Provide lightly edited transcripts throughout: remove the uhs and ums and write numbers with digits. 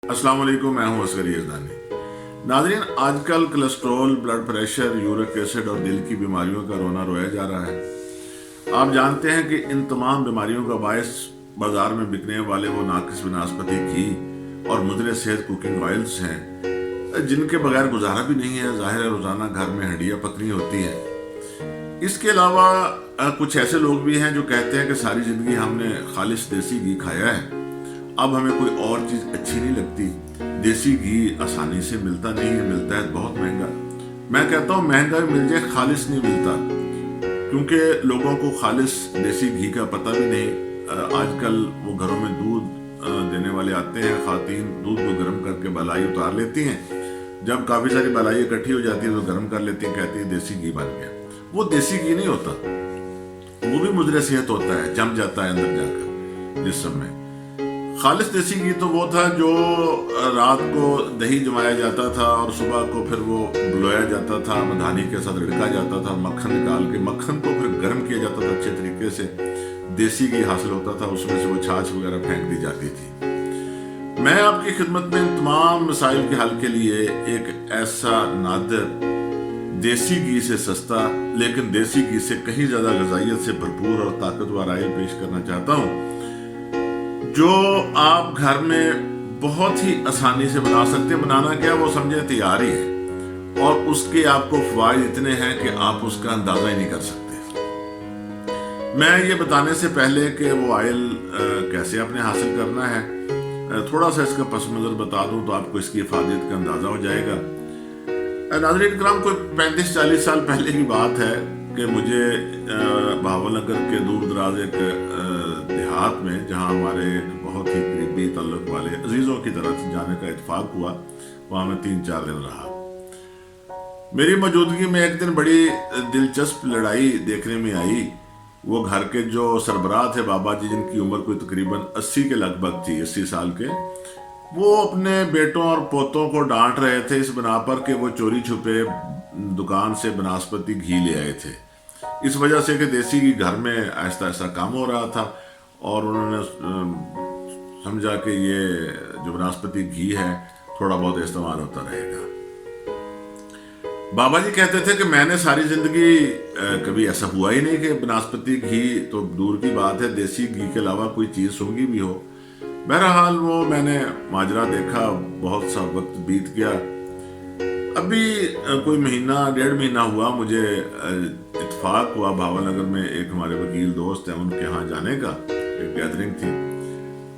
अस्सलाम वालेकुम, मैं हूं असगर यज़दानी। नाज़रीन, आजकल cholesterol, blood pressure, uric acid और दिल की बीमारियों का रोना रोया जा रहा है। आप जानते हैं कि इन तमाम बीमारियों का बायस बाजार में बिकने वाले वो नाकिस वनस्पति घी और मुद्रे सेहत कुकिंग ऑयल्स हैं, जिनके बगैर गुजारा भी नहीं है। ज़ाहिर है, रोज़ाना घर में हड्डियाँ पकनी होती हैं। इसके अलावा कुछ ऐसे लोग भी हैं जो कहते हैं कि सारी ज़िंदगी हमने खालिश देसी घी खाया है, अब हमें कोई और चीज़ अच्छी नहीं लगती। देसी घी आसानी से मिलता नहीं है, मिलता है बहुत महंगा। मैं कहता हूँ महंगा भी मिल जाए, खालिश नहीं मिलता, क्योंकि लोगों को खालिश देसी घी का पता भी नहीं। आजकल वो घरों में दूध देने वाले आते हैं, खातन दूध को गर्म करके बलाई उतार लेती हैं। जब काफ़ी सारी बलाई इकट्ठी हो जाती है तो गर्म कर लेती हैं, कहती है देसी घी बन गया। वो देसी घी नहीं होता, वो भी मुद्रे सेहत होता है, जम जाता है अंदर जाकर जिस्म में। खालिश देसी घी तो वो था जो रात को दही जमाया जाता था और सुबह को फिर वो बुलाया जाता था, मधानी के साथ रिड़का जाता था, मक्खन निकाल के मक्खन को फिर गर्म किया जाता था अच्छे तरीके से, देसी घी हासिल होता था, उसमें से वो छाछ वगैरह फेंक दी जाती थी। मैं आपकी खिदमत में इन तमाम मसाइल के हल के लिए एक ऐसा नादिर, देसी घी से सस्ता लेकिन देसी घी से कहीं ज्यादा गजाइयत से भरपूर और ताकतवर ऑयल पेश करना चाहता हूँ, जो आप घर में बहुत ही आसानी से बना सकते हैं। बनाना क्या, वो समझे तैयार ही है, और उसके आपको फवायद इतने हैं कि आप उसका अंदाजा ही नहीं कर सकते। मैं ये बताने से पहले कि वो ऑयल कैसे आपने हासिल करना है, थोड़ा सा इसका पस मंजर बता दूं तो आपको इसकी इफादत का अंदाजा हो जाएगा। नाज़रीन इकराम, कोई 35-40 साल पहले की बात है कि मुझे भावनगर के दूर दराज एक देहात में, जहाँ हमारे एक बहुत ही करीबी ताल्लुक वाले अजीज़ों की तरफ जाने का इत्तेफाक हुआ, वहाँ मैं 3-4 दिन रहा। मेरी मौजूदगी में एक दिन बड़ी दिलचस्प लड़ाई देखने में आई। वो घर के जो सरबराह थे, बाबा जी, जिनकी उम्र कोई तकरीबन 80 के लगभग थी, 80 साल के, वो अपने बेटों और पोतों को डांट रहे थे इस बना पर कि वो चोरी छुपे दुकान से बनस्पति घी ले आए थे। इस वजह से कि देसी घी घर में ऐसा ऐसा काम हो रहा था, और उन्होंने समझा कि ये जो बनस्पति घी है थोड़ा बहुत इस्तेमाल होता रहेगा। बाबा जी कहते थे कि मैंने सारी जिंदगी कभी ऐसा हुआ ही नहीं कि बनस्पति घी तो दूर की बात है, देसी घी के अलावा कोई चीज़ सूंघी भी हो। बहरहाल वो मैंने माजरा देखा, बहुत सा वक्त बीत गया। अभी कोई महीना 1.5 महीना हुआ, मुझे इत्तेफाक हुआ भावनगर में एक हमारे वकील दोस्त हैं, उनके यहाँ जाने का, एक गैदरिंग थी।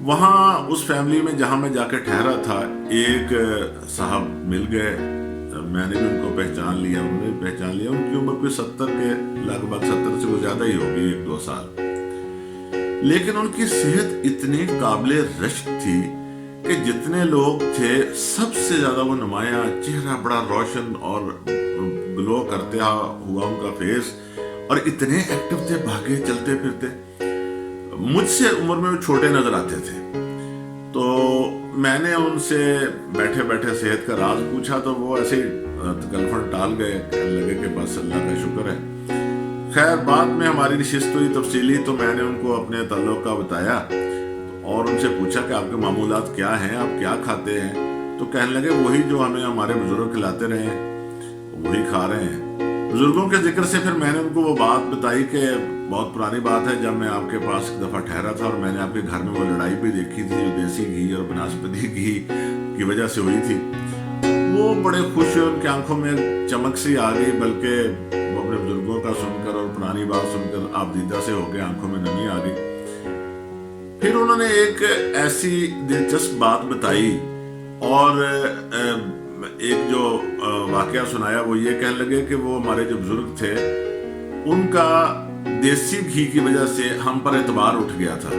वहाँ उस फैमिली में जहाँ मैं जाकर ठहरा था, एक साहब मिल गए। मैंने भी उनको पहचान लिया, उन्होंने भी पहचान लिया। उनकी उम्र कोई 70 के लगभग, 70 से वो ज़्यादा ही होगी, 1-2 साल। लेकिन उनकी सेहत इतनी काबिले रश्क थी कि जितने लोग थे सबसे ज्यादा वो नुमाया, चेहरा बड़ा रोशन और ग्लो करते हुआ उनका फेस, और इतने एक्टिव थे, भागे चलते फिरते। मुझसे उम्र में वो छोटे नजर आते थे। तो मैंने उनसे बैठे बैठे सेहत का राज पूछा, तो वो ऐसे तकल्फन टाल गए, कहने लगे कि बस अल्लाह का शुक्र है। खैर, बाद में हमारी नशिस्त हुई तफसीली, तो मैंने उनको अपने तल्लुक का बताया और उनसे पूछा कि आपके मामूलात क्या हैं, आप क्या खाते हैं। तो कहने लगे वही जो हमें हमारे बुजुर्ग खिलाते रहे हैं, वही खा रहे हैं। बुजुर्गों के जिक्र से फिर मैंने उनको वो बात बताई कि बहुत पुरानी बात है, जब मैं आपके पास एक दफ़ा ठहरा था और मैंने आपके घर में वो लड़ाई भी देखी थी जो देसी घी और बनस्पति घी की वजह से हुई थी। वो बड़े खुश हुए, उनकी आंखों में चमक सी आ गई, बल्कि वो अपने बुजुर्गों का सुनकर और पुरानी बात सुनकर आबदीदा से हो गए, आंखों में नमी आ गई। फिर उन्होंने एक ऐसी दिलचस्प बात बताई और एक जो वाकया सुनाया, वो ये कहने लगे कि वो हमारे जो बुजुर्ग थे, उनका देसी घी की वजह से हम पर एतबार उठ गया था।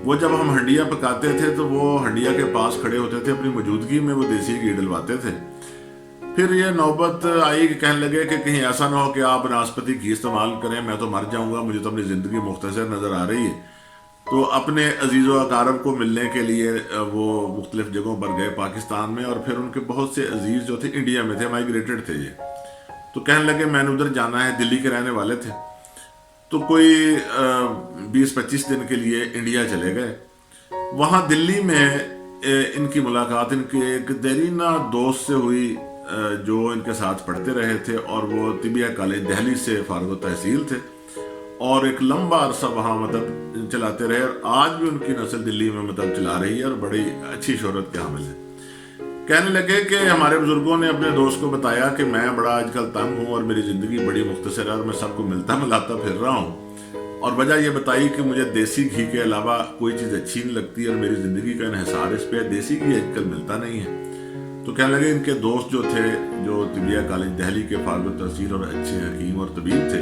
वो जब हम हंडियाँ पकाते थे तो वो हंडिया के पास खड़े होते थे, अपनी मौजूदगी में वो देसी घी डलवाते थे। फिर ये नौबत आई कि कहने लगे कि कहीं ऐसा ना हो कि आप बनस्पति घी इस्तेमाल करें, मैं तो मर जाऊंगा, मुझे तो अपनी ज़िंदगी मुख्तसर नज़र आ रही है। तो अपने अजीज़ व अकारब को मिलने के लिए वो मुख्तलिफ जगहों पर गए पाकिस्तान में, और फिर उनके बहुत से अजीज़ जो थे इंडिया में थे, माइग्रेटेड थे ये। तो कहने लगे मैंने उधर जाना है, दिल्ली के रहने वाले थे। तो कोई 20-25 दिन के लिए इंडिया चले गए। वहाँ दिल्ली में ان کی ملاقات ان کے ایک دیرینہ دوست سے ہوئی جو ان کے ساتھ پڑھتے رہے تھے، اور وہ طبیہ کالج دہلی سے فارغ التحصیل تھے، اور ایک لمبا عرصہ وہاں مطلب چلاتے رہے، اور آج بھی ان کی نسل دلی میں مطلب چلا رہی ہے اور بڑی اچھی شہرت کے حامل ہے۔ کہنے لگے کہ ہمارے بزرگوں نے اپنے دوست کو بتایا کہ میں بڑا آج کل تنگ ہوں اور میری زندگی بڑی مختصر ہے اور میں سب کو ملتا ملاتا پھر رہا ہوں، اور وجہ یہ بتائی کہ مجھے دیسی گھی کے علاوہ کوئی چیز اچھی نہیں لگتی اور میری زندگی کا انحصار اس پہ دیسی گھی آج کل ملتا نہیں ہے۔ تو کہنے لگے ان کے دوست جو تھے، جو طبیہ کالج دہلی کے فارغ التحصیل اور اچھے حکیم اور طبیب تھے،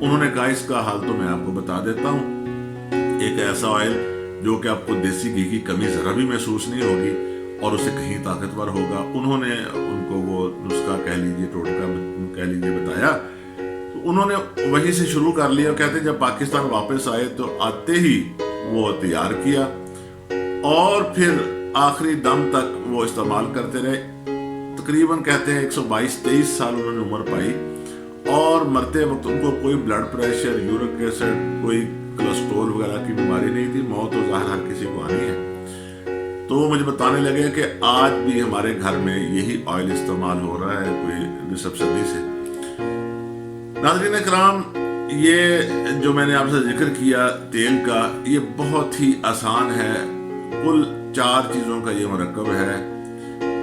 انہوں نے کہا اس کا حال تو میں آپ کو بتا دیتا ہوں، ایک ایسا آئل جو کہ آپ کو دیسی گھی کی کمی ذرا بھی محسوس نہیں ہوگی اور اسے کہیں طاقتور ہوگا۔ انہوں نے ان کو وہ نسخہ کہہ لیجیے، ٹوٹکا کہہ لیجیے، بتایا، تو انہوں نے وہیں سے شروع کر لیا۔ کہتے جب پاکستان واپس آئے تو آتے ہی وہ تیار کیا اور پھر آخری دم تک وہ استعمال کرتے رہے۔ تقریباً کہتے ہیں 122-23 سال انہوں نے عمر پائی، اور مرتے وقت ان کو کوئی بلڈ پریشر، یورک ایسڈ، کوئی کولیسٹرول وغیرہ کی بیماری نہیں تھی۔ موت تو ظاہر ہر کسی کو آنی ہے۔ تو وہ مجھے بتانے لگے کہ آج بھی ہمارے گھر میں یہی آئل استعمال ہو رہا ہے کوئی نصف صدی سے۔ ناظرین کرام، یہ جو میں نے آپ سے ذکر کیا تیل کا، یہ بہت ہی آسان ہے۔ کل 4 چیزوں کا یہ مرکب ہے۔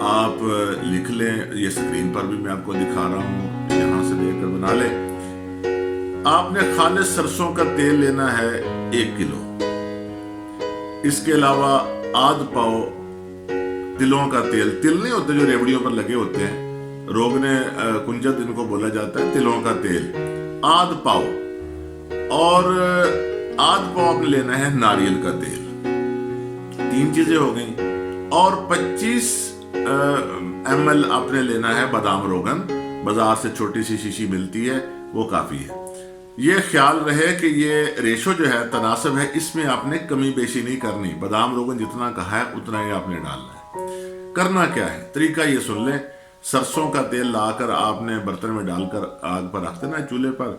آپ لکھ لیں، یہ اسکرین پر بھی میں آپ کو دکھا رہا ہوں، یہاں سے لے کر بنا لیں۔ آپ نے خالص سرسوں کا تیل لینا ہے 1 کلو۔ اس کے علاوہ آدھ پاؤ تلوں کا تیل، تل نہیں ہوتے جو ریوڑیوں پر لگے ہوتے ہیں، روغن کنجد ان کو بولا جاتا ہے، تلوں کا تیل آدھ پاؤ، اور آدھ پاؤ آپ نے لینا ہے ناریل کا تیل۔ 3 چیزیں ہو گئیں، اور 25 ml آپ نے لینا ہے بادام روغن، بازار سے چھوٹی سی شیشی ملتی ہے، وہ کافی ہے۔ یہ خیال رہے کہ یہ ریشو جو ہے تناسب ہے، اس میں آپ نے کمی بیشی نہیں کرنی۔ بادام روغن جتنا کہا ہے اتنا ہی آپ نے ڈالنا ہے۔ کرنا کیا ہے، طریقہ یہ سن لیں۔ سرسوں کا تیل لا کر آپ نے برتن میں ڈال کر آگ پر رکھ دینا ہے، چولہے پر،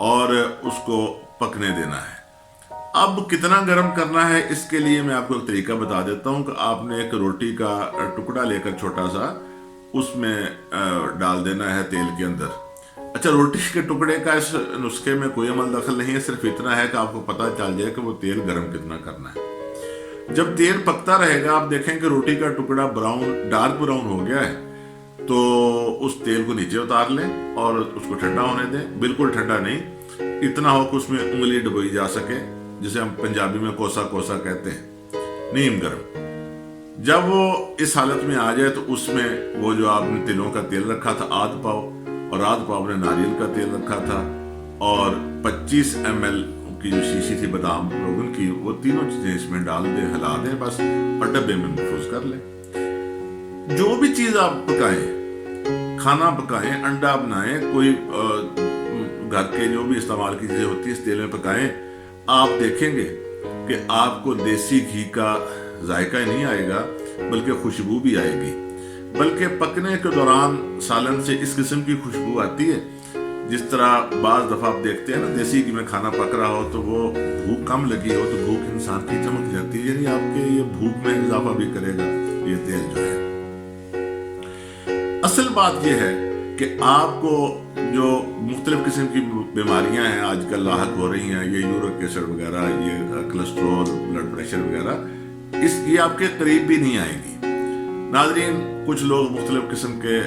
اور اس کو پکنے دینا ہے۔ اب کتنا گرم کرنا ہے، اس کے لیے میں آپ کو ایک طریقہ بتا دیتا ہوں کہ آپ نے ایک روٹی کا ٹکڑا لے کر چھوٹا سا اس میں ڈال دینا ہے تیل کے اندر۔ اچھا، روٹی کے ٹکڑے کا اس نسخے میں کوئی عمل دخل نہیں ہے، صرف اتنا ہے کہ آپ کو پتہ چل جائے کہ وہ تیل گرم کتنا کرنا ہے۔ جب تیل پکتا رہے گا، آپ دیکھیں کہ روٹی کا ٹکڑا ڈارک براؤن ہو گیا ہے، تو اس تیل کو نیچے اتار لیں اور اس کو ٹھنڈا ہونے دیں۔ بالکل ٹھنڈا نہیں، اتنا ہو کہ اس میں انگلی ڈبوئی جا سکے، جسے ہم پنجابی میں کوسا کوسا کہتے ہیں، نیم گرم۔ جب وہ اس حالت میں آ جائے تو اس میں وہ جو آپ نے تلوں کا تیل رکھا تھا آدھ پاؤ، اور آدھ پاؤ نے ناریل کا تیل رکھا تھا، اور 25 ml کی جو شیشی تھی بادام روغن کی، وہ تینوں چیزیں اس میں ڈال دیں، ہلا دیں بس، اور ڈبے میں محفوظ کر لیں۔ جو بھی چیز آپ پکائیں، کھانا پکائیں، انڈا بنائیں، کوئی گھر کے جو بھی استعمال کی چیزیں ہوتی ہیں اس تیل میں پکائیں، آپ دیکھیں گے کہ آپ کو دیسی گھی کا ذائقہ ہی نہیں آئے گا، بلکہ خوشبو بھی آئے گی۔ بلکہ پکنے کے دوران سالن سے اس قسم کی خوشبو آتی ہے، جس طرح بعض دفعہ آپ دیکھتے ہیں نا، دیسی گھی میں کھانا پک رہا ہو تو وہ بھوک کم لگی ہو تو بھوک انسان کی چمک جاتی ہے، یعنی آپ کے یہ بھوک میں اضافہ بھی کرے گا یہ تیل جو ہے۔ اصل بات یہ ہے کہ آپ کو جو مختلف قسم کی بیماریاں ہیں آج کل لاحق ہو رہی ہیں، یہ یورک ایسڈ وغیرہ، یہ کولیسٹرول، بلڈ پریشر وغیرہ، یہ آپ کے قریب بھی نہیں آئے گی۔ ناظرین، کچھ لوگ مختلف قسم کے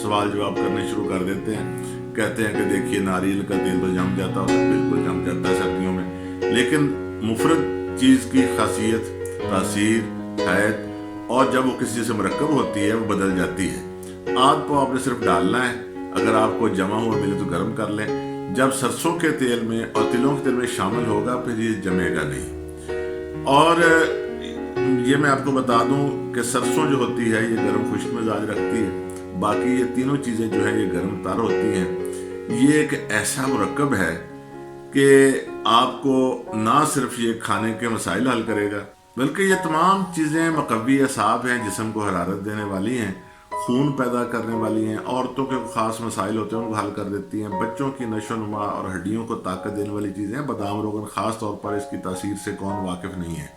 سوال جواب کرنے شروع کر دیتے ہیں، کہتے ہیں کہ دیکھیے ناریل کا تیل تو جم جاتا ہے، بالکل جم جاتا ہے سردیوں میں، لیکن مفرد چیز کی خاصیت، تاثیر، حیت، اور جب وہ کسی سے مرکب ہوتی ہے وہ بدل جاتی ہے۔ آدھ پاؤ آپ نے صرف ڈالنا ہے، اگر آپ کو جمع ہوا ملے تو گرم کر لیں۔ جب سرسوں کے تیل میں اور تلوں کے تیل میں شامل ہوگا پھر یہ جمے گا نہیں۔ اور یہ میں آپ کو بتا دوں کہ سرسوں جو ہوتی ہے یہ گرم خشک مزاج رکھتی ہے، باقی یہ تینوں چیزیں جو ہیں یہ گرم تر ہوتی ہیں۔ یہ ایک ایسا مرکب ہے کہ آپ کو نہ صرف یہ کھانے کے مسائل حل کرے گا، بلکہ یہ تمام چیزیں مقوی اعصاب ہیں، جسم کو حرارت دینے والی ہیں، خون پیدا کرنے والی ہیں، عورتوں کے خاص مسائل ہوتے ہیں ان کو حل کر دیتی ہیں، بچوں کی نشو و نما اور ہڈیوں کو طاقت دینے والی چیزیں ہیں۔ بادام روغن خاص طور پر اس کی تاثیر سے کون واقف نہیں ہے۔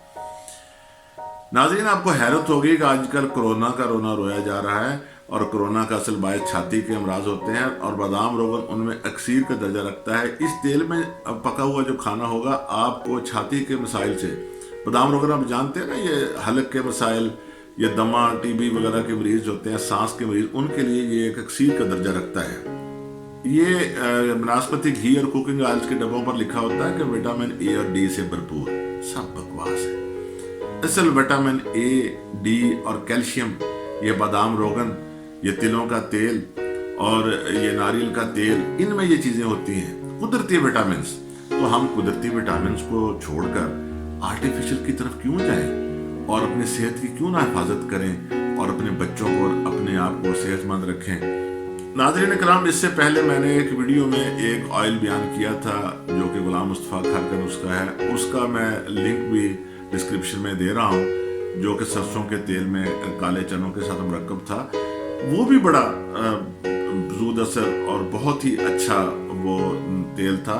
नाज़रीन, आपको हैरत होगी कि आजकल कोरोना का रोना रोया जा रहा है और कोरोना का असल बायस छाती के अमराज होते हैं और बादाम रोगन उनमें अक्सीर का दर्जा रखता है। इस तेल में पका हुआ जो खाना होगा आपको छाती के मसाइल से, बादाम रोगन आप जानते हैं ना, ये हलक के मसाइल, ये दमा, टीबी वगैरह के मरीज होते हैं, सांस के मरीज, उनके लिए ये एक अक्सीर का दर्जा रखता है। ये बनास्पति घी और कुकिंग ऑयल्स के डब्बों पर लिखा होता है कि विटामिन ए और डी से भरपूर। सब बकवास है। असल विटामिन ए, डी और कैल्शियम ये बादाम रोगन, ये तिलों का तेल और ये नारियल का तेल, इनमें ये चीजें होती हैं, कुदरती विटामिन। तो हम कुदरती विटामिन को छोड़कर आर्टिफिशियल की तरफ क्यों जाएं और अपनी सेहत की क्यों ना हिफाजत करें और अपने बच्चों को और अपने आप को सेहतमंद रखें। नाज़रीन इकराम, इससे पहले मैंने एक वीडियो में एक ऑयल बयान किया था जो कि गुलाम मुस्तफ़ा खान का नुस्खा है, उसका मैं लिंक भी डिस्क्रिप्शन में दे रहा हूँ, जो कि सरसों के तेल में काले चनों के साथ मरकब था। वो भी बड़ा ज़ूद असर और बहुत ही अच्छा वो तेल था।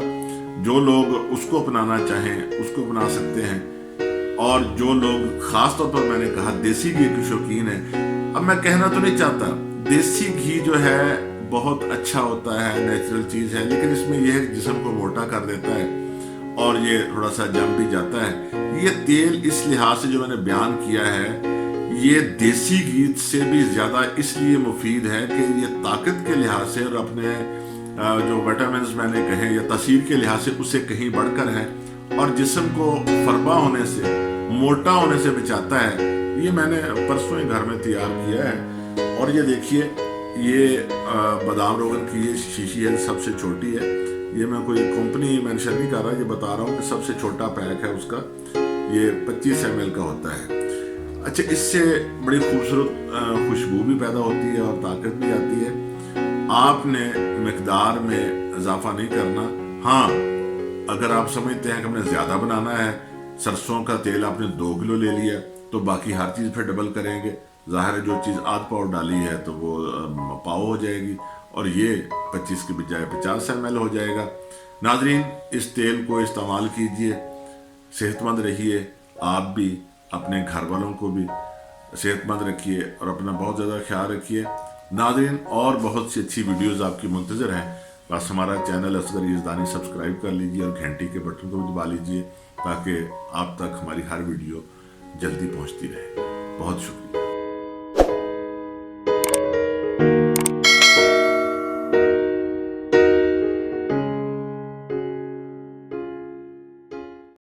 जो लोग उसको अपनाना चाहें उसको अपना सकते हैं, और जो लोग ख़ास तौर पर मैंने कहा देसी घी के शौकीन हैं, अब मैं कहना तो नहीं चाहता, देसी घी जो है बहुत अच्छा होता है, नेचुरल चीज़ है, लेकिन इसमें यह जिस्म को मोटा कर देता है और ये थोड़ा सा जम भी जाता है। ये तेल इस लिहाज से जो मैंने बयान किया है, ये देसी घी से भी ज़्यादा इसलिए मुफीद है कि ये ताकत के लिहाज से और अपने जो विटामिन मैंने कहे या तासीर के लिहाज से उससे कहीं बढ़कर है, और जिस्म को फरबा होने से, मोटा होने से बचाता है। ये मैंने परसों ही घर में तैयार किया है, और ये देखिए, ये बादाम रोगन की ये शीशी है, सबसे छोटी है। ये मैं कोई कंपनी मेंशन नहीं कर रहा, ये बता रहा हूँ कि सबसे छोटा पैक है उसका, ये 25 ml का होता है। अच्छा, इससे बड़ी खूबसूरत खुशबू भी पैदा होती है और ताकत भी आती है। आपने मिकदार में इजाफा नहीं करना। हाँ, अगर आप समझते हैं कि हमने ज़्यादा बनाना है, सरसों का तेल आपने 2 किलो ले लिया, तो बाकी हर चीज़ फिर डबल करेंगे। ज़ाहिर है जो चीज़ आध पाव डाली है तो वो पाव हो जाएगी, और ये 25 के बजाय 50 ml हो जाएगा। नाजरीन, इस तेल को इस्तेमाल कीजिए, सेहतमंद रहिए, आप भी अपने घर वालों को भी सेहतमंद रखिए और अपना बहुत ज़्यादा ख्याल रखिए। नाजरीन, और बहुत सी अच्छी वीडियोज़ आपकी मुंतज़र हैं। बस हमारा चैनल असगर यज़दानी सब्सक्राइब कर लीजिए और घंटी के बटन को भी दबा लीजिए, ताकि आप तक हमारी हर वीडियो जल्दी पहुंचती रहे। बहुत शुक्रिया।